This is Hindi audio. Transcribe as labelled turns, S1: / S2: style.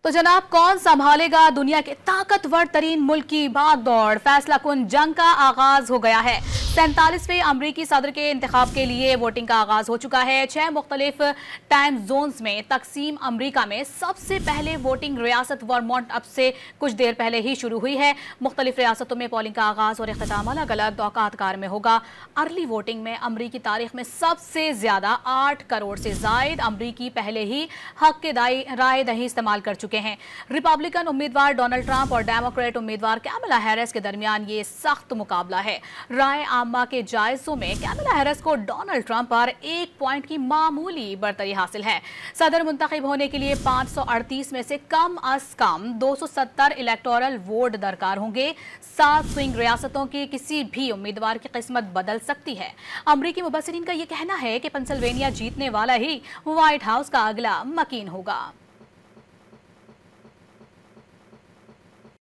S1: तो जनाब, कौन संभालेगा दुनिया के ताकतवर तरीन मुल्क की भागदौड़? फैसला कुन जंग का आगाज हो गया है। 47वें अमरीकी सदर के इंतखाब के लिए वोटिंग का आगाज हो चुका है। 6 मुख्तलिफ टाइम जोन्स में तकसीम अमरीका में सबसे पहले वोटिंग रियासत वर्मोंट अब से कुछ देर पहले ही शुरू हुई है। मुख्तलिफ रियासतों में पोलिंग का आगाज और इख्तिताम अलग अलग औकातकार में होगा। अर्ली वोटिंग में अमरीकी तारीख में सबसे ज्यादा 8 करोड़ से जायद अमरीकी पहले ही हक के राय दही इस्तेमाल कर चुके हैं। रिपब्लिकन उम्मीदवार डोनाल्ड ट्रंप और डेमोक्रेट उम्मीदवार कैमला हैरिस के दरमियान ये सख्त मुकाबला है। राय आमा के जायजों में कैमला हैरिस को डोनाल्ड ट्रंप पर 1 पॉइंट की मामूली बरतरी हासिल है। सदर मुंतखब होने के लिए 538 में से कम अज कम 270 इलेक्टोरल वोट दरकार होंगे। 7 स्विंग रियासतों की किसी भी उम्मीदवार की किस्मत बदल सकती है। अमरीकी मुबस्सिरीन का यह कहना है कि पेंसिल्वेनिया जीतने वाला ही व्हाइट हाउस का अगला मकीन होगा।